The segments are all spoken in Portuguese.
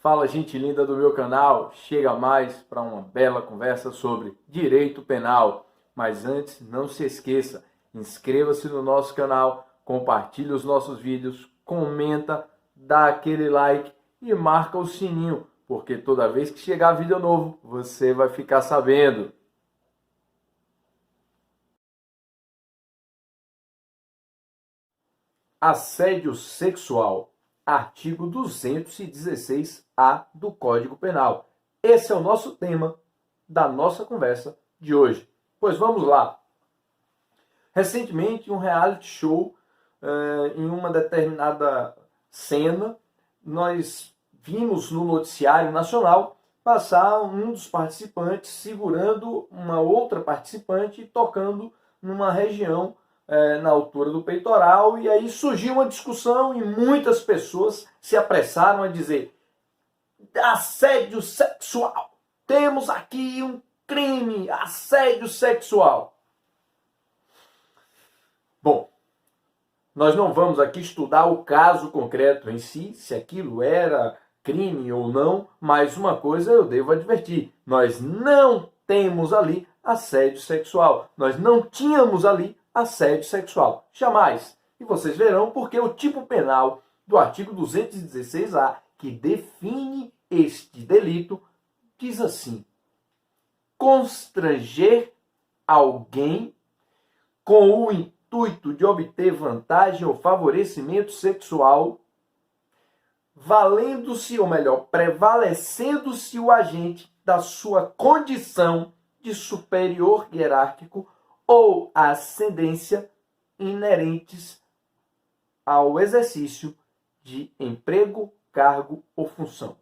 Fala, gente linda do meu canal, chega mais para uma bela conversa sobre direito penal. Mas antes, não se esqueça, inscreva-se no nosso canal, compartilhe os nossos vídeos, comenta, dá aquele like e marca o sininho, porque toda vez que chegar vídeo novo, você vai ficar sabendo. Assédio sexual. Artigo 216-A do Código Penal. Esse é o nosso tema da nossa conversa de hoje. Pois vamos lá. Recentemente, um reality show, em uma determinada cena, nós vimos no noticiário nacional passar um dos participantes segurando uma outra participante e tocando numa região na altura do peitoral, e aí surgiu uma discussão e muitas pessoas se apressaram a dizer: assédio sexual, temos aqui um crime, assédio sexual. Bom, nós não vamos aqui estudar o caso concreto em si, se aquilo era crime ou não, mas uma coisa eu devo advertir: nós não temos ali assédio sexual, nós não tínhamos ali assédio sexual, jamais. E vocês verão porque o tipo penal do artigo 216-A, que define este delito, diz assim: constranger alguém com o intuito de obter vantagem ou favorecimento sexual, valendo-se, ou melhor, prevalecendo-se o agente da sua condição de superior hierárquico ou ascendência inerentes ao exercício de emprego, cargo ou função.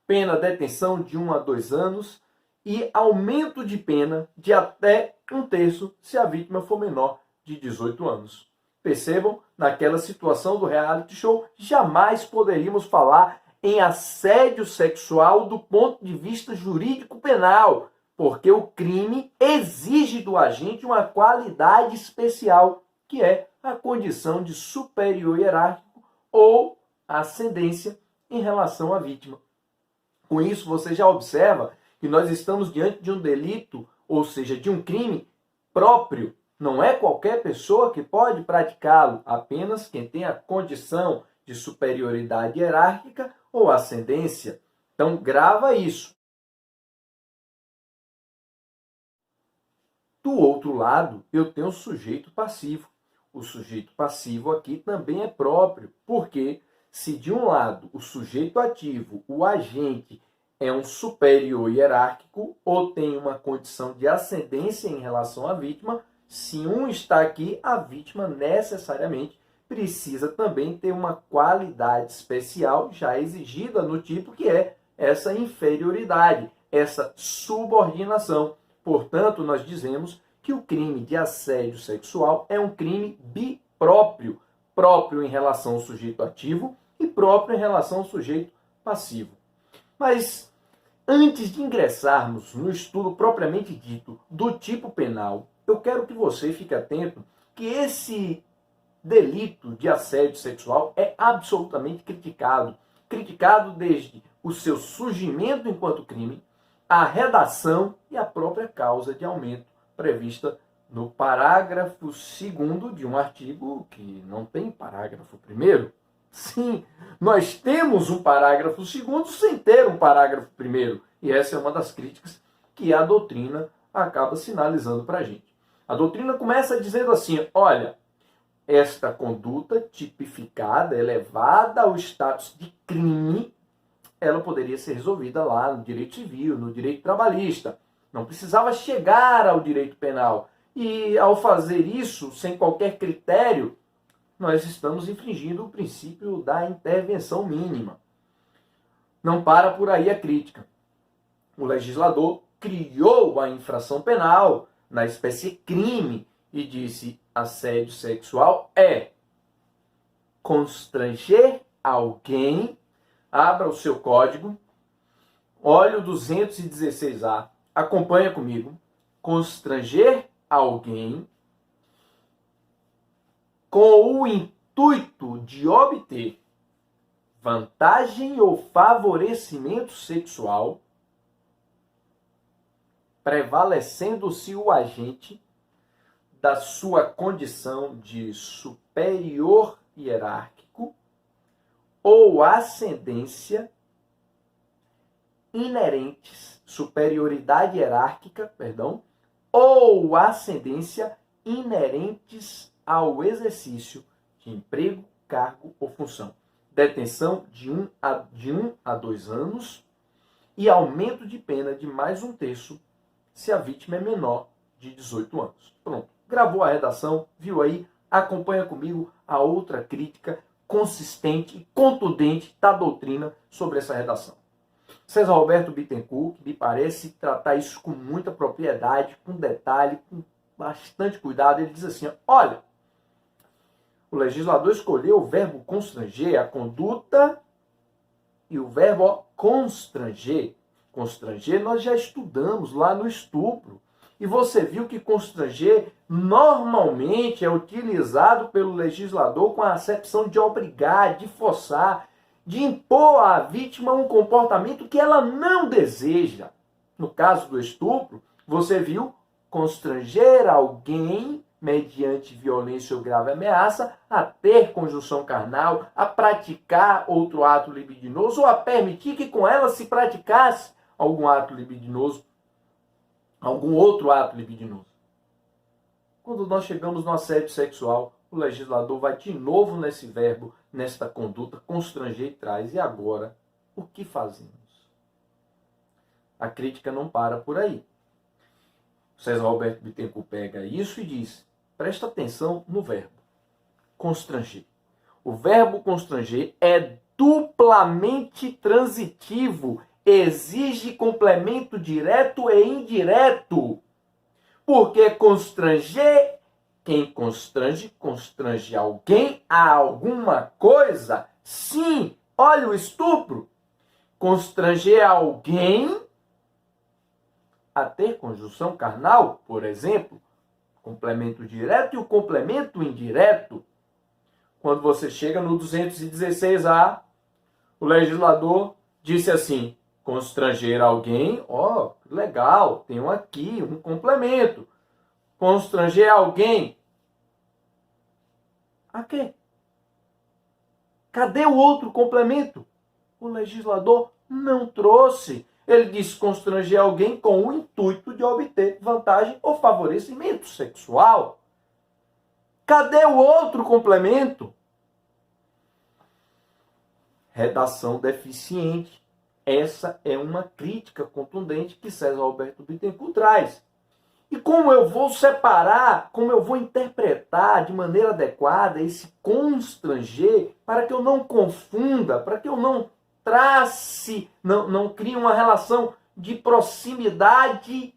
Pena detenção de 1 a 2 anos e aumento de pena de até 1/3 se a vítima for menor de 18 anos. Percebam, naquela situação do reality show, jamais poderíamos falar em assédio sexual do ponto de vista jurídico penal, porque o crime exige do agente uma qualidade especial, que é a condição de superior hierárquico ou ascendência em relação à vítima. Com isso, você já observa que nós estamos diante de um delito, ou seja, de um crime próprio. Não é qualquer pessoa que pode praticá-lo, apenas quem tem a condição de superioridade hierárquica ou ascendência. Então, grava isso. Do outro lado, eu tenho o sujeito passivo. O sujeito passivo aqui também é próprio, porque se de um lado o sujeito ativo, o agente, é um superior hierárquico ou tem uma condição de ascendência em relação à vítima, se um está aqui, a vítima necessariamente precisa também ter uma qualidade especial já exigida no tipo, que é essa inferioridade, essa subordinação. Portanto, nós dizemos que o crime de assédio sexual é um crime bipróprio, próprio em relação ao sujeito ativo e próprio em relação ao sujeito passivo. Mas antes de ingressarmos no estudo propriamente dito do tipo penal, eu quero que você fique atento que esse delito de assédio sexual é absolutamente criticado. Criticado desde o seu surgimento enquanto crime, a redação e a própria causa de aumento prevista no parágrafo 2º de um artigo que não tem parágrafo 1º. Sim, nós temos um parágrafo 2º sem ter um parágrafo 1º. E essa é uma das críticas que a doutrina acaba sinalizando para a gente. A doutrina começa dizendo assim: olha, esta conduta tipificada, elevada ao status de crime, ela poderia ser resolvida lá no direito civil, no direito trabalhista. Não precisava chegar ao direito penal. E ao fazer isso, sem qualquer critério, nós estamos infringindo o princípio da intervenção mínima. Não para por aí a crítica. O legislador criou a infração penal na espécie crime e disse: assédio sexual é constranger alguém. Abra o seu código, olhe o 216-A, acompanha comigo. Constranger alguém com o intuito de obter vantagem ou favorecimento sexual, prevalecendo-se o agente da sua condição de superior hierárquico ou ascendência inerentes, superioridade hierárquica, ou ascendência inerentes ao exercício de emprego, cargo ou função. Detenção de 1 a 2 anos e aumento de pena de mais 1/3 se a vítima é menor de 18 anos. Pronto. Gravou a redação, viu aí? Acompanha comigo a outra crítica consistente e contundente da doutrina sobre essa redação. César Roberto Bittencourt, que me parece tratar isso com muita propriedade, com detalhe, com bastante cuidado. Ele diz assim, olha, o legislador escolheu o verbo constranger, a conduta, e o verbo constranger. Constranger nós já estudamos lá no estupro. E você viu que constranger normalmente é utilizado pelo legislador com a acepção de obrigar, de forçar, de impor à vítima um comportamento que ela não deseja. No caso do estupro, você viu constranger alguém mediante violência ou grave ameaça a ter conjunção carnal, a praticar outro ato libidinoso ou a permitir que com ela se praticasse algum ato libidinoso, algum outro ato libidinoso. Quando nós chegamos no assédio sexual, o legislador vai de novo nesse verbo, nesta conduta, constranger e traz. E agora, o que fazemos? A crítica não para por aí. César Roberto Bittencourt pega isso e diz, presta atenção no verbo, constranger. O verbo constranger é duplamente transitivo, exige complemento direto e indireto. Porque constranger, quem constrange, constrange alguém a alguma coisa. Sim, olha o estupro. Constranger alguém a ter conjunção carnal, por exemplo, complemento direto e o complemento indireto. Quando você chega no 216A, o legislador disse assim, constranger alguém, legal, tenho aqui um complemento. Constranger alguém. A quê? Cadê o outro complemento? O legislador não trouxe. Ele disse constranger alguém com o intuito de obter vantagem ou favorecimento sexual. Cadê o outro complemento? Redação deficiente. Essa é uma crítica contundente que César Roberto Bittencourt traz. E como eu vou separar, como eu vou interpretar de maneira adequada esse constranger, para que eu não confunda, para que eu não trace, não crie uma relação de proximidade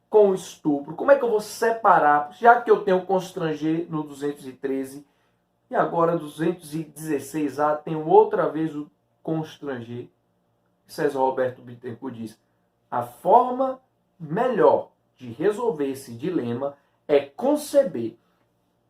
com o estupro. Como é que eu vou separar? Já que eu tenho constranger no 213 e agora 216A, tenho outra vez o constranger. César Roberto Bittencourt diz, a forma melhor de resolver esse dilema é conceber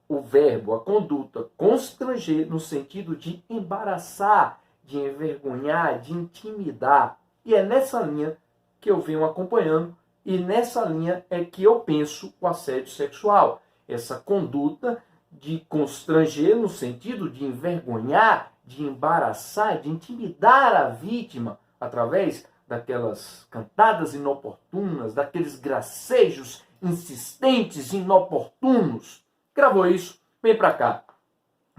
o verbo, a conduta, constranger, no sentido de embaraçar, de envergonhar, de intimidar. E é nessa linha que eu venho acompanhando e nessa linha é que eu penso o assédio sexual. Essa conduta de constranger no sentido de envergonhar, de embaraçar, de intimidar a vítima através daquelas cantadas inoportunas, daqueles gracejos insistentes, inoportunos. Gravou isso? Vem para cá.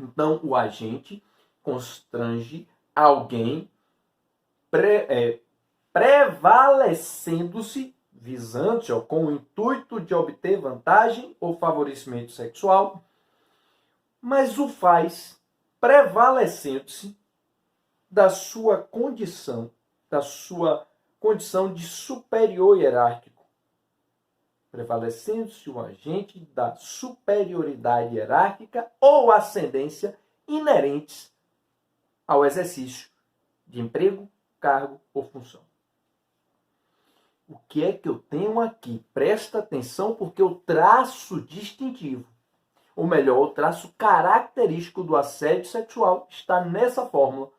Então, o agente constrange alguém prevalecendo-se, visante, com o intuito de obter vantagem ou favorecimento sexual, mas o faz prevalecendo-se da sua condição de superior hierárquico, prevalecendo-se o agente da superioridade hierárquica ou ascendência inerentes ao exercício de emprego, cargo ou função. O que é que eu tenho aqui? Presta atenção, porque o traço distintivo, ou melhor, o traço característico do assédio sexual está nessa fórmula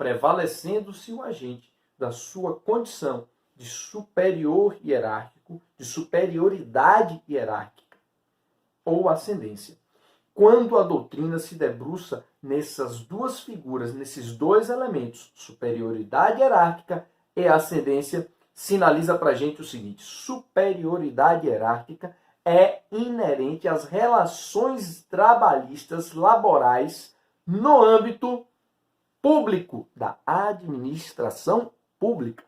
prevalecendo-se o agente da sua condição de superior hierárquico, de superioridade hierárquica ou ascendência. Quando a doutrina se debruça nessas duas figuras, nesses dois elementos, superioridade hierárquica e ascendência, sinaliza para a gente o seguinte: superioridade hierárquica é inerente às relações trabalhistas laborais no âmbito público, da administração pública.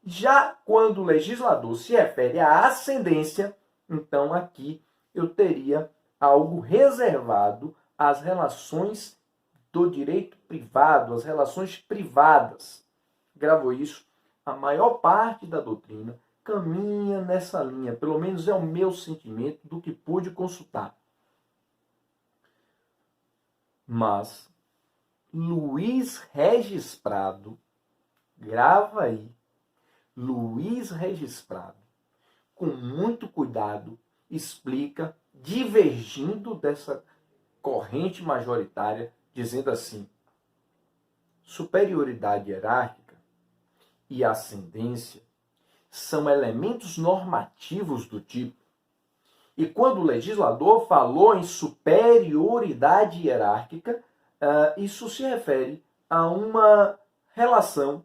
Já quando o legislador se refere à ascendência, então aqui eu teria algo reservado às relações do direito privado, às relações privadas. Gravou isso? A maior parte da doutrina caminha nessa linha, pelo menos é o meu sentimento do que pude consultar. Mas Luiz Regis Prado, grava aí, Luiz Regis Prado, com muito cuidado, explica, divergindo dessa corrente majoritária, dizendo assim: superioridade hierárquica e ascendência são elementos normativos do tipo. E quando o legislador falou em superioridade hierárquica, isso se refere a uma relação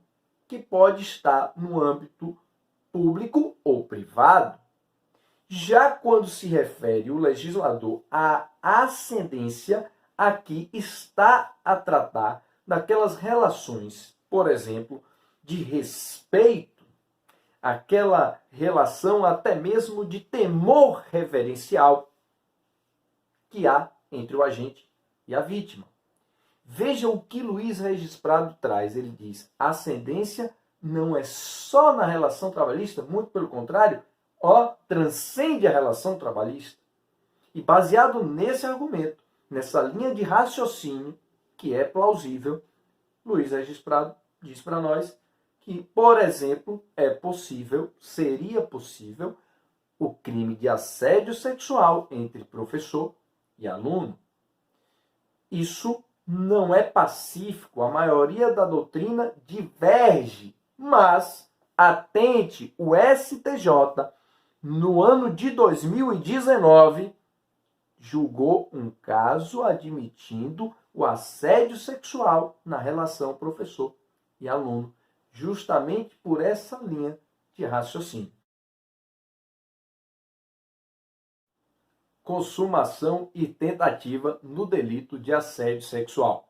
que pode estar no âmbito público ou privado. Já quando se refere o legislador à ascendência, aqui está a tratar daquelas relações, por exemplo, de respeito, aquela relação até mesmo de temor reverencial que há entre o agente e a vítima. Veja o que Luiz Regis Prado traz. Ele diz: a ascendência não é só na relação trabalhista, muito pelo contrário, transcende a relação trabalhista. E baseado nesse argumento, nessa linha de raciocínio, que é plausível, Luiz Regis Prado diz para nós que, por exemplo, seria possível o crime de assédio sexual entre professor e aluno. Isso não é pacífico, a maioria da doutrina diverge, mas atente, o STJ, no ano de 2019, julgou um caso admitindo o assédio sexual na relação professor e aluno, justamente por essa linha de raciocínio. Consumação e tentativa no delito de assédio sexual.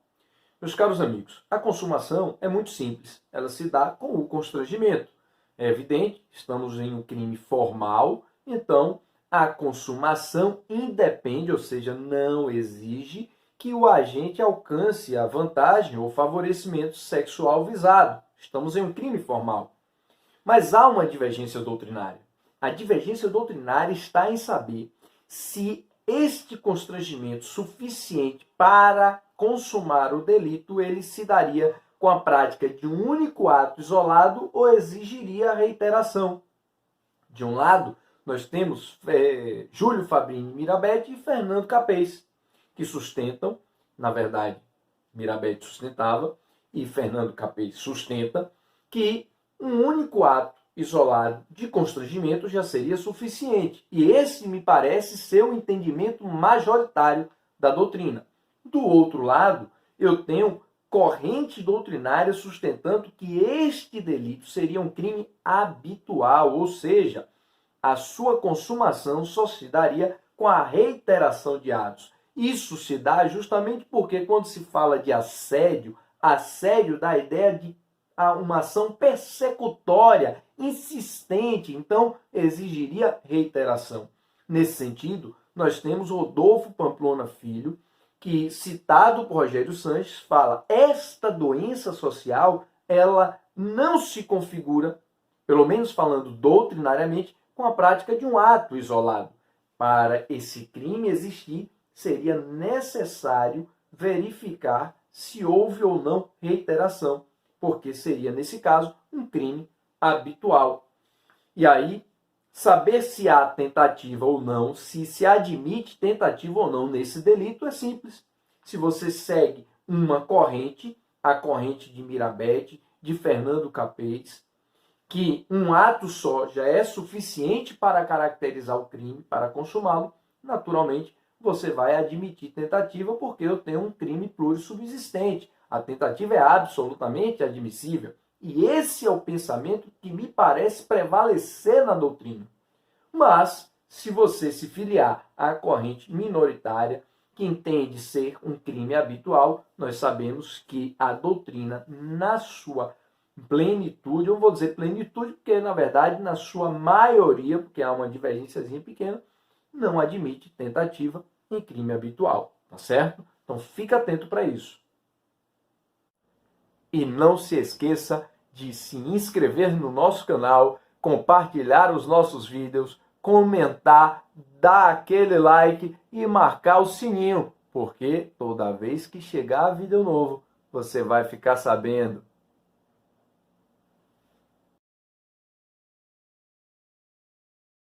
Meus caros amigos, a consumação é muito simples. Ela se dá com o constrangimento. É evidente, estamos em um crime formal, então a consumação independe, ou seja, não exige que o agente alcance a vantagem ou favorecimento sexual visado. Estamos em um crime formal. Mas há uma divergência doutrinária. A divergência doutrinária está em saber se este constrangimento suficiente para consumar o delito, ele se daria com a prática de um único ato isolado ou exigiria a reiteração. De um lado, nós temos Júlio Fabrini Mirabete e Fernando Capês, que sustentam, na verdade, Mirabete sustentava e Fernando Capês sustenta, que um único ato isolado de constrangimento já seria suficiente. E esse me parece ser o entendimento majoritário da doutrina. Do outro lado, eu tenho corrente doutrinária sustentando que este delito seria um crime habitual, ou seja, a sua consumação só se daria com a reiteração de atos. Isso se dá justamente porque quando se fala de assédio dá a ideia de uma ação persecutória, insistente, então exigiria reiteração. Nesse sentido, nós temos Rodolfo Pamplona Filho, que, citado por Rogério Sanches, fala: esta doença social, ela não se configura, pelo menos falando doutrinariamente, com a prática de um ato isolado. Para esse crime existir, seria necessário verificar se houve ou não reiteração, porque seria, nesse caso, um crime habitual. E aí, saber se há tentativa ou não, se admite tentativa ou não nesse delito, é simples. Se você segue uma corrente, a corrente de Mirabete, de Fernando Capês, que um ato só já é suficiente para caracterizar o crime, para consumá-lo, naturalmente você vai admitir tentativa porque eu tenho um crime plurissubsistente. A tentativa é absolutamente admissível. E esse é o pensamento que me parece prevalecer na doutrina. Mas, se você se filiar à corrente minoritária, que entende ser um crime habitual, nós sabemos que a doutrina, na sua plenitude, eu vou dizer plenitude, porque na verdade, na sua maioria, porque há uma divergênciazinha pequena, não admite tentativa em crime habitual, tá certo? Então fica atento para isso. E não se esqueça de se inscrever no nosso canal, compartilhar os nossos vídeos, comentar, dar aquele like e marcar o sininho, porque toda vez que chegar vídeo novo, você vai ficar sabendo.